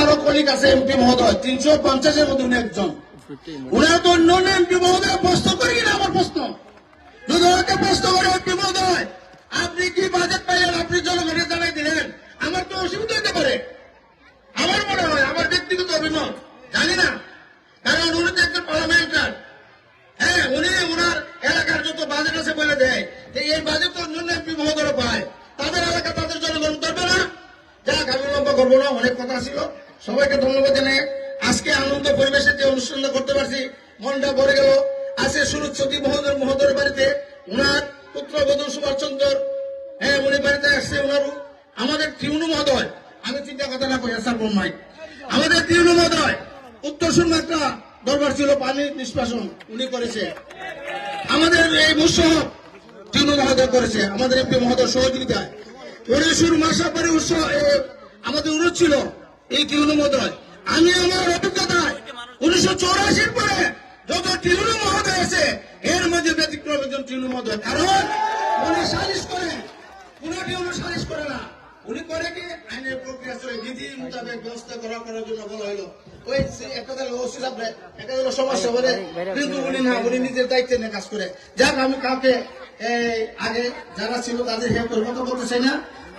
আরো কলিগ আছে এমপি মহোদয় 350-এর মধ্যে উনি একজন, উনারা তো অন্য এমপি মহোদয় প্রশ্ন করি কিনা আমার প্রশ্ন, যদি ওকে প্রশ্ন করে এমপি মহোদয় আপনি কি বাজেট পাইলেন আপনি জনগণের জানাই দিলেন, আমার তো অসুবিধা হতে পারে, আমার মনে হয়, আমার ব্যক্তিগত অভিমত জানি না, কারণ উনি তো একজন পার্লামেন্টার। হ্যাঁ, উনি ওনার এলাকার যত বাজেট আছে বলে দেয়, এই বাজেট তো অন্য এমপি মহোদয় পায়, তাদের এলাকা তাদের জনগণ করবে না। যাক, আমি লম্বা করবো না, অনেক কথা ছিল। সবাইকে ধন্যবাদ জানিয়ে আজকে আনন্দ পরিবেশে যে অনুষ্ঠানটা করতে পারছি মনটা ভরে গেল। আছে সুরজ সতী মহোদয়ের বাড়িতে ওনার পুত্রবধূ সুভাষ চন্দ্র, হ্যাঁ উনি বাড়িতে আসছে ওনারও। আমাদের টিউনু মহোদয়, আমি চিন্তা কথা না কই আসার কোন নাই, আমাদের টিউনু মহোদয় উত্তর সুরমা একটা দরবার ছিল পানি নিষ্কাশন উনি করেছে, আমাদের এই মুসহ টিউনু মহোদয় করেছে, আমাদের এমপি মহোদয় সহযোগিতায়। পরিশুর মাসাপারি উৎসব আমাদের অনুরোধ ছিল এই টিউনু মহোদয়। আমি আমার অভিজ্ঞতায় 1984 পরে যত টিউনু মহোদয় আছে এর মধ্যে ব্যতিক্রম একজন টিউনু মহোদয়, কারণ উনি সালিশ করে, কোন টিউনু সালিশ করে না, উনি করে কি আইনের প্রক্রিয়া চলে বিধি মোতাবেক ব্যবস্থা করার জন্য বলা হলো। ওই একটা একটা সমস্যা বলে, কিন্তু উনি না, উনি নিজের দায়িত্বে নিয়ে কাজ করে। যাক, আমি কাউকে আগে যারা ছিল তাদের হেল্প কথা বলতে চাই না,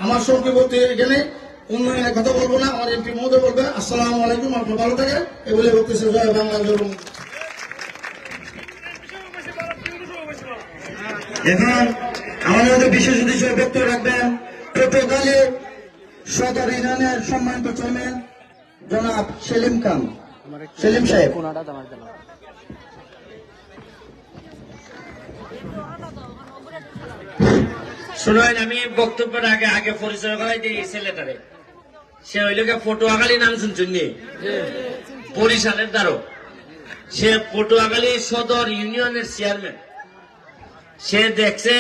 আমার সঙ্গে বলতে গেলে উন্নয়নের কথা বলবো না, আমার এমপি মহোদয় বলবে। আসসালামু আলাইকুম, আপনি ভালো থাকেন, এগুলো বলতেছে জয় বাংলা। এখন আমাদের বিশেষ অতিথি বক্তব্য রাখবেন পটুয়াখালী সদর ইউনিয়নের সম্মানিত চেয়ারম্যান জনাব সেলিম খান, সেলিম সাহেব। শুনেন, আমি বক্তব্যের আগে আগে পরিচয় করাই দিই ছেলেটারে। সে হইল পটুয়াখালী, নাম শুনছেন নি? বরিশালের দ্বারো। সে পটুয়াখালী সদর ইউনিয়নের চেয়ারম্যান। সে দেখছে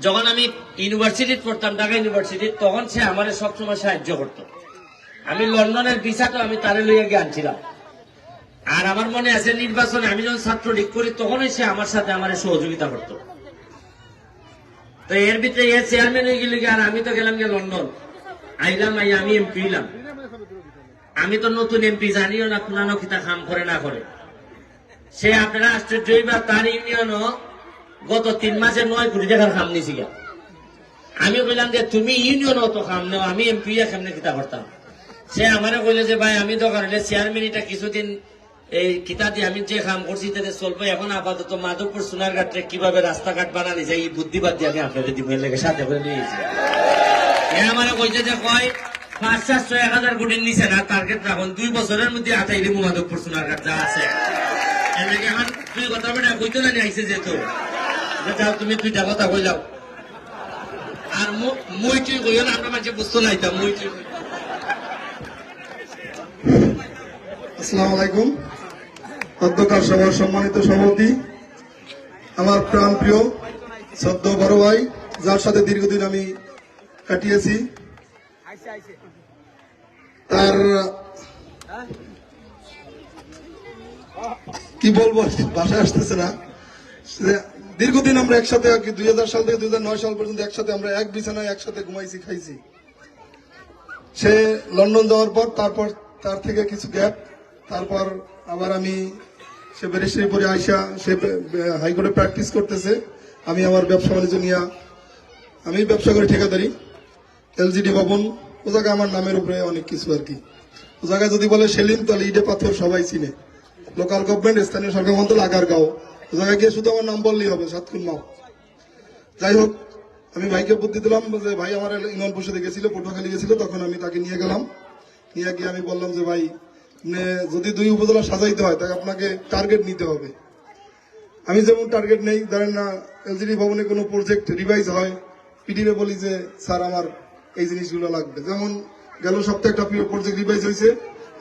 যখন আমি ইউনিভার্সিটি পড়তাম, ঢাকা ইউনিভার্সিটি, তখন সে আমার সবসময় সাহায্য করত। আমি লন্ডনের ভিসাটা আমি তারে লইয়া গিয়ে আনছিলাম। আর আমার মনে আছে নির্বাচনে আমি যখন ছাত্রলীগ করি তখনই সে আমার সাথে আমার সহযোগিতা করত। তো এর ভিতরে এ চেয়ারম্যান হয়ে গেল, আর আমি তো গেলাম গিয়ে লন্ডন, আইলাম আমি এমপি হইলাম। আমি তো নতুন এমপি, জানিও না কোন খিতা কাম করে না করে। সে আপনারা আশ্চর্য হইবা, তার ইউনিয়নও গত 3 মাসে 9 কোটি টাকার কাম নিয়েছি। আমি বললাম যে তুমি ইউনিয়ন অত কাম নেও, আমি এমপি কেমনে খিতা করতাম। সে আমারে কইলে যে ভাই আমি দরকার হলে চেয়ারম্যান এটা কিছুদিন এই কিতা দিয়ে আমি যে কাম করছি তাতে চলবে। এখন আপাতত মাধবপুর সোনারঘাটে কিভাবে রাস্তাঘাট বানানি যায় এই বুদ্ধিবাদ দিয়ে আমি আপনাদের দিব, লেগে সাথে করে নিয়েছি। এ আমার কইছে যে কয় 500-6,000 কোটির নিচে না টার্গেট রাখুন, 2 বছরের মধ্যে আটাই দিব মাধবপুর সোনারঘাট যা আছে। এদিকে এখন তুই কথা বেটা কইতে না আইসে যেত, যাও তুমি 2টা কথা কইলাও। আর মুই তুই কইও না, আমরা মাঝে বুঝতো না এটা মুই তুই। আসসালামু আলাইকুম। অধ্যক্ষ সভার সম্মানিত সভাপতি, আমার প্রাণ প্রিয় সদ্য বড় ভাই, যার সাথে দীর্ঘদিন আমি কাটিয়েছি, তার কি বলবো ভাষায় আসতেছে না। দীর্ঘদিন আমরা একসাথে 2000 সাল থেকে 2009 সাল পর্যন্ত একসাথে আমরা এক বিছানায় একসাথে ঘুমাইছি, খাইছি। সে লন্ডন যাওয়ার পর তার থেকে কিছু গ্যাপ, তারপর আবার সে ব্যারিস্টারি পরে আইসা সে হাইকোর্টে প্র্যাকটিস করতেছে। আমি আমার ব্যবসা বাণিজ্য নিয়ে আমি ব্যবসা করি, ঠিকাদারি, এলজিডি ভবন। ও জায়গায় আমার নামের উপরে অনেক কিছু আর কি। ও জায়গায় যদি বলে সেলিম, তাহলে ইটে পাথর সবাই চিনে, লোকাল গভর্নমেন্ট, স্থানীয় সরকার মন্ত্রক, আগারগাঁও। ও জায়গায় গিয়ে শুধু আমার নাম বললেই হবে, সাতক্ষীর মাও। যাই হোক, আমি ভাইকে বুদ্ধি দিলাম যে ভাই আমার ইউনিয়ন পরিষদে গেছিল, পটুয়াখালী গেছিল, তখন আমি তাকে নিয়ে গেলাম। নিয়ে গিয়ে আমি বললাম যে ভাই যদি 2 উপজেলা সাজাইতে হয় তাহলে আপনাকে টার্গেট নিতে হবে। আমি যেমন টার্গেট নেই, ধরেন না এলজিডি ভবনে কোনো প্রজেক্ট রিভাইজ হয়, পিডিএ বলি যে স্যার আমার এই জিনিসগুলো লাগবে। যেমন গেল সপ্তাহে একটা প্রজেক্ট রিভাইজ হয়েছে,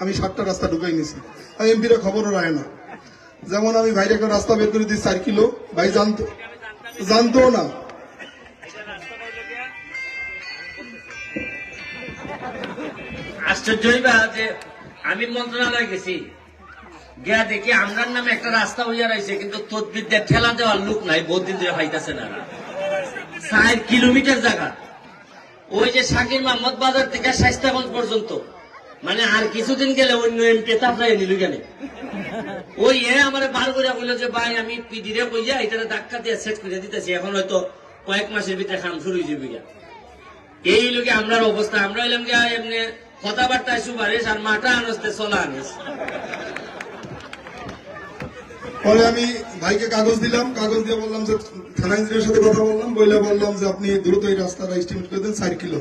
আমি 7টা রাস্তা ঢুকাই নিছি, আমি এমপিরা খবরও রাখে না। যেমন আমি ভাইরে একটা রাস্তা বের করে দিই 4 কিলো, ভাই জানতো না। আশ্চর্য হইবা যে আমি মন্ত্রণালয়ে গেছি, গিয়া দেখি আমরার নামে একটা রাস্তা হইয়া রয়েছে, কিন্তু তদবির দিয়ে ঠেলা দেওয়ার লোক নাই, বহুত দিন ধরে পাইতেছে না। 4 কিলোমিটার জায়গা, ওই যে শাকির মোহাম্মদ বাজার থেকে শাইস্তাগঞ্জ পর্যন্ত মানে আর কিছুদিন গেলে অন্য এমপি তাপলাই নিল কেন ওই আমার বার করে বললো যে ভাই আমি পিডিরে কইয়া এটা ধাক্কা দিয়ে সেট করে দিতেছি, এখন হয়তো কয়েক মাসের ভিতরে কাম শুরু হয়ে যাবে। এই লোকে আমরার অবস্থা, আমরা হইলাম যে এমনি কথাবার্তায় সুপারিশ আর মাটা আনস্তে চলা আনিস। পরে আমি ভাইকে কাগজ দিলাম, কাগজ দিয়ে বললাম যে থানা ইঞ্জিনিয়ারের সাথে কথা বললাম, বললাম যে আপনি দ্রুত এই রাস্তাটা এস্টিমেট করে দেন 4 কিলো।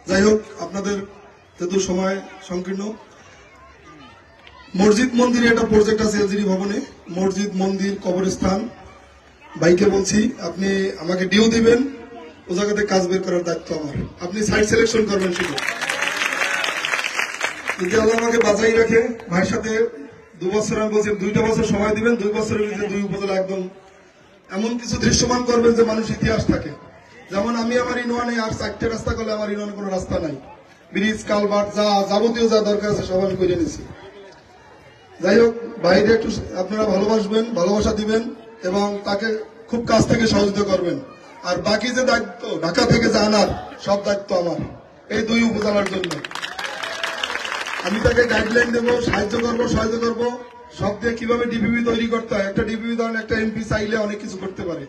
যাই হোক, আপনাদের যেহেতু সময় সংকীর্ণ, মসজিদ মন্দিরে একটা প্রজেক্ট আছে এলজিডি ভবনে, মসজিদ মন্দির কবরস্থান। ভাইকে বলছি আপনি আমাকে ডিউ দিবেন, ও জায়গাতে কাজ বের করার দায়িত্ব আমার। আপনি সাইট সিলেকশন করবেন শুধু। যদি আল্লাহ আমাকে বাঁচাই রাখে, ভাইয়ের সাথে 2 বছর, আমি বলছি 2টা বছর সময় দিবেন, 2 বছরের ভিতরে 2 উপজেলা একদম এমন কিছু দৃশ্যমান করবেন যে মানুষ ইতিহাস থাকে। যেমন আমি আমার ইউনিয়নে আর 4টে রাস্তা করলে আমার ইউনিয়নে কোনো রাস্তা নাই, ব্রিজ কালভার্ট যা যাবতীয় যা দরকার আছে সব আমি করে নিছি। যাই হোক, বাইরে একটু আপনারা ভালোবাসবেন, ভালোবাসা দিবেন এবং তাকে খুব কাছ থেকে সহযোগিতা করবেন। আর বাকি যে দায়িত্ব ঢাকা থেকে যা আনার সব দায়িত্ব আমার এই 2 উপজেলার জন্য। আমি তাকে গাইডলাইন দেবো, সাহায্য করবো, সহায়তা করবো সব দিয়ে কিভাবে ডিপিপি তৈরি করতে হয়। একটা ডিপিপি ধরেন একটা এমপি চাইলে অনেক কিছু করতে পারে,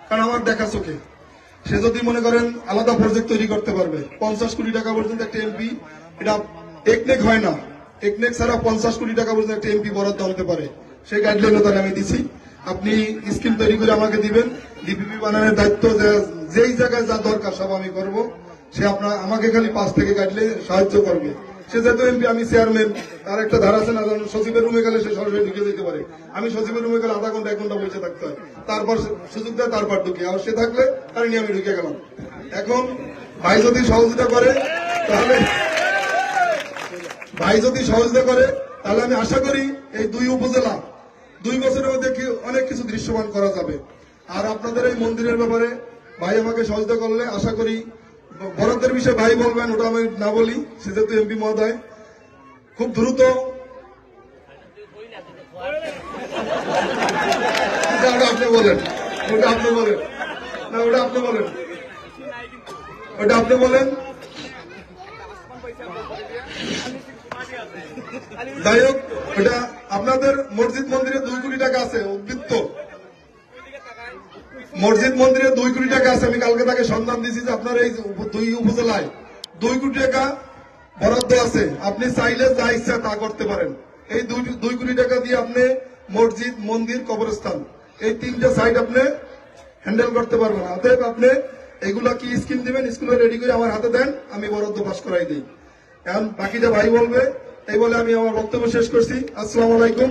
কারণ আমার দেখা চোখে সে যদি মনে করেন আলাদা প্রজেক্ট তৈরি করতে পারবে 50 কোটি টাকা পর্যন্ত একটা এমপি, এটা একনেক হয় না, একনেক ছাড়া 50 কোটি টাকা পর্যন্ত একটা এমপি বরাদ্দ আনতে পারে। সেই গাইডলাইনও তাহলে আমি দিছি। আপনি স্কিম তৈরি করে আমাকে দিবেন, ডিপিপি বানানোর দায়িত্ব যেই জায়গায় যা দরকার সব আমি করব। সে আপনার আমাকে খালি 5 থেকে গাইডলাইন সাহায্য করবে। সে যেহেতু এমপি, আমি চেয়ারম্যান, তার একটা ধারা আছে না, সচিবের রুমে গেলে সে সরাসরি ঢুকে যেতে পারে। আমি সচিবের রুমে গেলে আধা ঘন্টা 1 ঘন্টা বসে থাকতে হয়, তারপর সুযোগ দেয়, তারপর ঢুকে। আর সে থাকলে তার নিয়ে আমি ঢুকে গেলাম। এখন ভাই যদি সহযোগিতা করে তাহলে আমি আশা করি এই 2 উপজেলা 2 বছরের মধ্যে অনেক কিছু দৃশ্যমান করা যাবে। আর আপনাদের এই মন্দিরের ব্যাপারে ভাই আমাকে সহযোগিতা করলে আশা করি বরাদ্দের বিষয়ে ভাই বলবেন, ওটা আমি না বলি, সে যেহেতু এমপি মহোদয় খুব দ্রুত আপনি বলেন, ওটা আপনি বলেন, না ওটা আপনি বলেন, ওটা আপনি বলেন। যাই হোক, এটা আপনাদের মসজিদ মন্দিরে 2 কোটি টাকা আছে উদ্বৃত্ত, মসজিদ মন্দিরে 2 কোটি টাকা আছে। আমি কালকে তাকে সন্ধান দিয়েছি যে আপনার এই 2 উপজেলায় 2 কোটি টাকা বরাদ্দ আছে, আপনি চাইলে যা ইচ্ছা তা করতে পারেন। এই 2 কোটি টাকা দিয়ে আপনি মসজিদ মন্দির কবরস্থান এই 3টে সাইট আপনি হ্যান্ডেল করতে পারবেন। অতএব আপনি এগুলা কি স্কিম দিবেন, স্কুলে রেডি করে আমার হাতে দেন, আমি বরাদ্দ পাস করাই দিই। এখন বাকিটা ভাই বলবে। এই বলে আমি আমার বক্তব্য শেষ করছি। আসসালামু আলাইকুম।